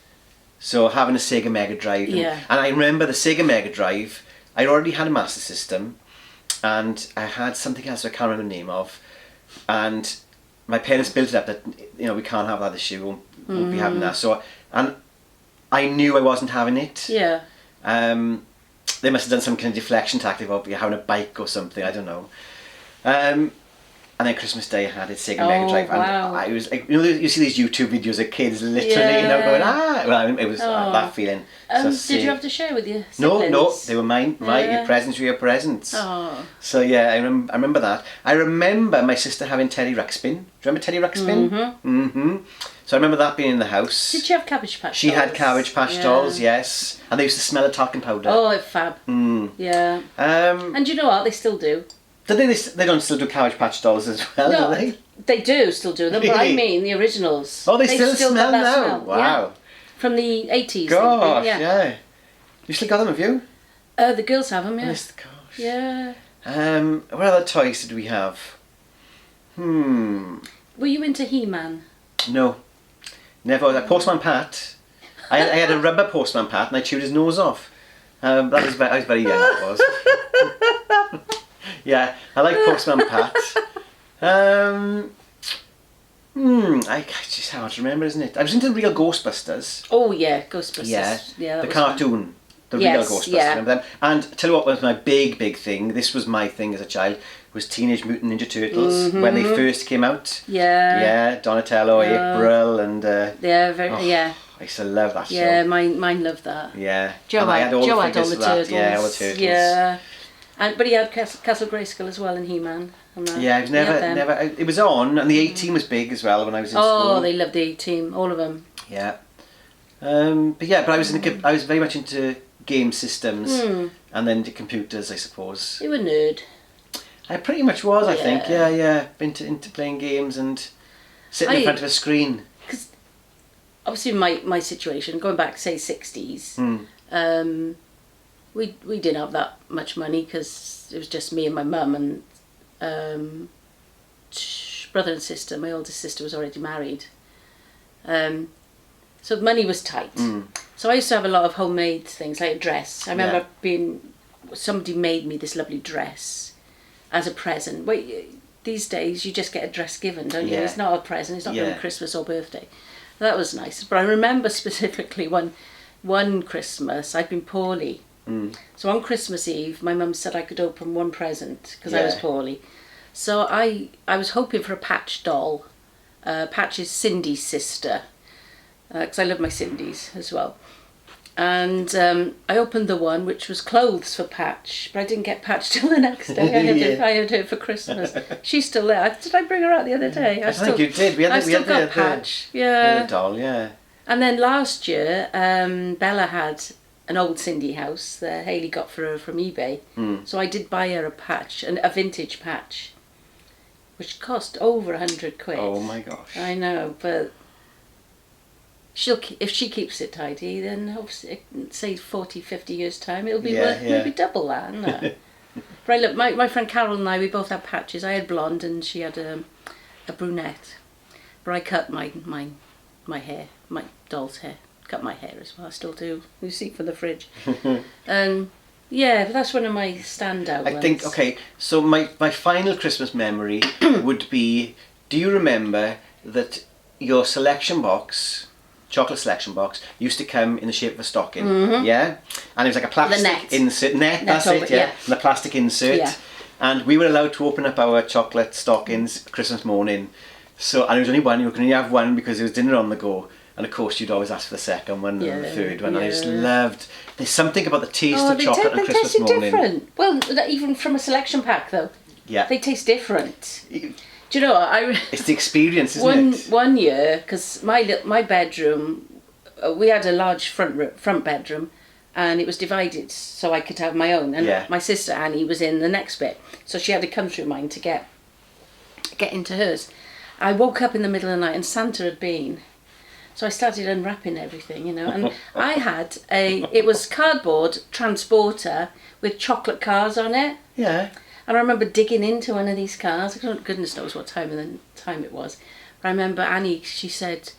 So, having a Sega Mega Drive. And I remember the Sega Mega Drive, I already had a Master System, and I had something else I can't remember the name of, and my parents built it up that, you know, we can't have that this year, we won't be having that. So, and I knew I wasn't having it. Yeah. They must have done some kind of deflection tactic of having a bike or something, I don't know. And then Christmas Day I had a Sega Mega Drive, and I was like, you know, you see these YouTube videos of kids literally, you know, going well, it was that feeling. Did you have to share with your siblings? No, they were mine. Your presents were your presents. Oh. So yeah, I remember that. I remember my sister having Teddy Ruxpin. Do you remember Teddy Ruxpin? So I remember that being in the house. Did she have Cabbage Patch dolls? She had Cabbage Patch dolls, yes, and they used to smell of talcum powder. Oh, it's fab. Yeah. And you know what? They still do. Do they don't still do Cabbage Patch dolls as well, do they? They do still do them, but I mean the originals. Oh, they still smell now? Smell. Wow. Yeah. From the 80s. Gosh, yeah. You still got them, have you? The girls have them, yeah. Gosh. Yeah. What other toys did we have? Were you into He-Man? No. Never. Like Postman Pat. I had a rubber Postman Pat and I chewed his nose off. I was very young, that was. Yeah, I like Postman Pat. It's just hard to remember, isn't it? I was into Real Ghostbusters. Oh yeah, Ghostbusters. Yeah, the cartoon. The Real Ghostbusters, remember them? And tell you what was my big thing, this was my thing as a child, was Teenage Mutant Ninja Turtles, when they first came out. Yeah. Yeah, Donatello, April, and... yeah. I used to love that show. Yeah, mine loved that. Yeah. Joe had all the turtles. Yeah, all the turtles. Yeah. But he had Castle Grayskull as well in He-Man. Yeah, I was never. It was on, and the A-Team was big as well when I was in school. Oh, they loved the A-Team, all of them. Yeah. But I was very much into game systems, and then the computers, I suppose. You were a nerd. I pretty much was, I think. Yeah. Into playing games and sitting in front of a screen. Because obviously my situation, going back, say, 60s, we didn't have that much money because it was just me and my mum and brother and sister. My oldest sister was already married. So money was tight. So I used to have a lot of homemade things, like a dress. I remember somebody made me this lovely dress as a present. These days you just get a dress given, don't you? It's not a present, it's not for Christmas or birthday. That was nice. But I remember specifically one Christmas, I'd been poorly. So on Christmas Eve, my mum said I could open one present because I was poorly. So I was hoping for a Patch doll. Patch is Cindy's sister, because I love my Cindy's as well. And I opened the one which was clothes for Patch, but I didn't get Patch till the next day. I had it for Christmas. She's still there. Did I bring her out the other day? I think you did. I still got Patch. Yeah. The doll, yeah. And then last year, Bella had an old Cindy house that Hayley got for her from eBay. So I did buy her a patch, a vintage patch, which cost over 100 quid. Oh my gosh. I know, but if she keeps it tidy, then obviously, say 40, 50 years time, it'll be worth maybe double that, isn't it? Right, look, my friend Carol and I, we both had patches. I had blonde and she had a brunette. But I cut my hair, my doll's hair. Cut my hair as well, I still do. You see for the fridge. Yeah, but that's one of my standout ones. I think, okay, so my final Christmas memory would be, do you remember that your selection box, chocolate selection box, used to come in the shape of a stocking, yeah? And it was like a plastic insert, that's it, yeah. And the plastic insert. Yeah. And we were allowed to open up our chocolate stockings Christmas morning. So, and it was only one, you could only have one because it was dinner on the go. And of course you'd always ask for the second one and the third one. And I just loved, there's something about the taste of chocolate on Christmas morning. They taste different. Well, even from a selection pack though. Yeah. They taste different. Do you know what? It's the experience, isn't it? One year, because my bedroom, we had a large front bedroom, and it was divided so I could have my own. And my sister Annie was in the next bit, so she had to come through mine to get into hers. I woke up in the middle of the night and Santa had been. So I started unwrapping everything, you know, and I had it was cardboard transporter with chocolate cars on it. Yeah. And I remember digging into one of these cars. Goodness knows what time it was. But I remember Annie, she said,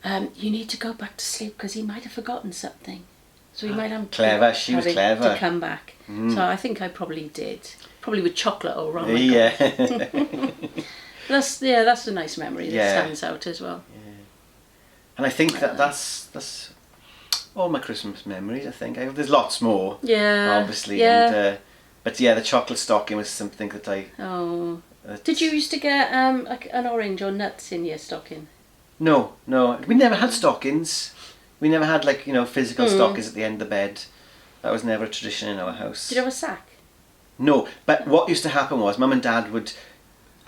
you need to go back to sleep because he might have forgotten something. So he might have clever. She was clever to come back. So I think I probably did. Probably with chocolate all wrong. Yeah. That's a nice memory that stands out as well. Yeah. And I think that's all my Christmas memories. I think there's lots more. Yeah. Obviously. Yeah. And, but yeah, the chocolate stocking was something that I. Oh. Did you used to get like an orange or nuts in your stocking? No. We never had stockings. We never had physical stockings at the end of the bed. That was never a tradition in our house. Did you have a sack? No, but what used to happen was Mum and Dad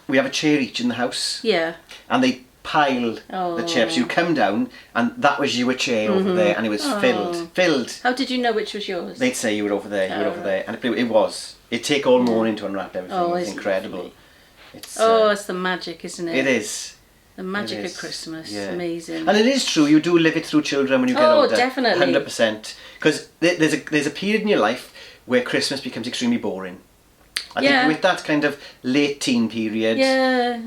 we have a chair each in the house. Yeah. And they piled the chairs. So you come down and that was your chair over there and it was filled. How did you know which was yours? They'd say you were over there, there. And it was. It'd take all morning to unwrap everything. It was incredible. It's the magic, isn't it? It is. The magic of Christmas. Yeah. Amazing. And it is true, you do live it through children when you get older. Oh, definitely. 100%. Because there's a period in your life where Christmas becomes extremely boring. I think with that kind of late teen period,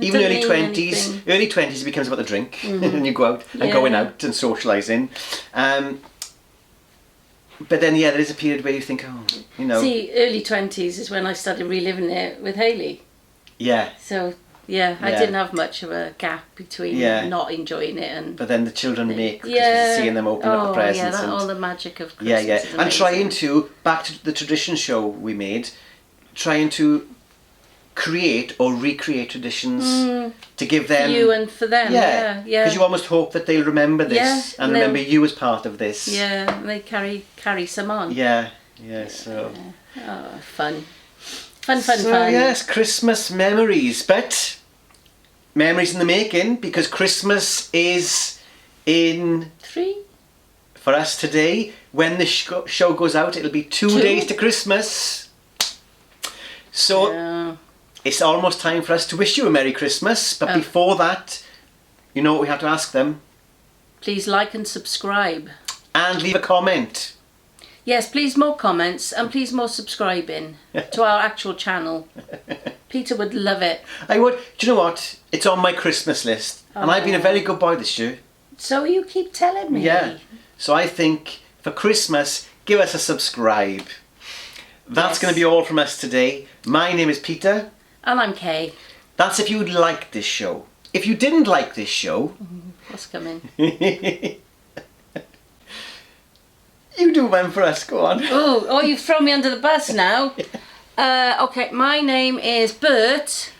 even early 20s it becomes about the drink and you go out and going out and socialising. But then there is a period where you think, See, early 20s is when I started reliving it with Hayley. Yeah. So, I didn't have much of a gap between not enjoying it and... But then the children make Christmas, seeing them open up the presents. Yeah, all the magic of Christmas is and trying to, back to the tradition show we made, trying to create or recreate traditions to give them... For you and for them, yeah. Because you almost hope that they'll remember this and remember you as part of this. Yeah, and they carry some on. Yeah, so... Oh, fun. Fun. Yes, Christmas memories, but memories in the making because Christmas is in... 3? For us today, when the show goes out, it'll be 2 days to Christmas. So it's almost time for us to wish you a Merry Christmas, but before that, you know what we have to ask them? Please like and subscribe. And leave a comment. Yes, please more comments and please more subscribing to our actual channel. Peter would love it. I would. Do you know what? It's on my Christmas list. And I've been a very good boy this year. So you keep telling me. Yeah. So I think for Christmas, give us a subscribe. That's going to be all from us today. My name is Peter. And I'm Kay. That's if you liked this show. If you didn't like this show... What's coming? You do one for us, go on. Oh, you've thrown me under the bus now. Okay, my name is Bert.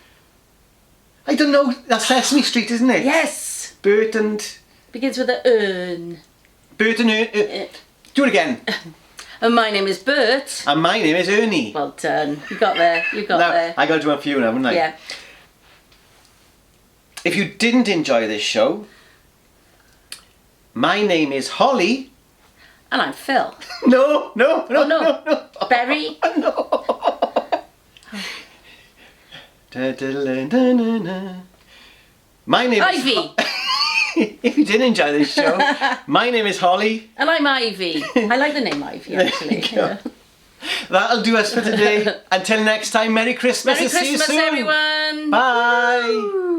I don't know, that's Sesame Street, isn't it? Yes. Bert and... Begins with a urn. Bert and Do it again. And my name is Bert. And my name is Ernie. Well done. You got there. You got there. I got to do a few now, haven't I? Yeah. If you didn't enjoy this show, my name is Holly. And I'm Phil. No. Oh, no. Berry. No. My name Ivy. is If you didn't enjoy this show, my name is Holly. And I'm Ivy. I like the name Ivy, actually. There you go. That'll do us for today. Until next time, Merry Christmas. Merry and see you Christmas, soon. everyone. Bye.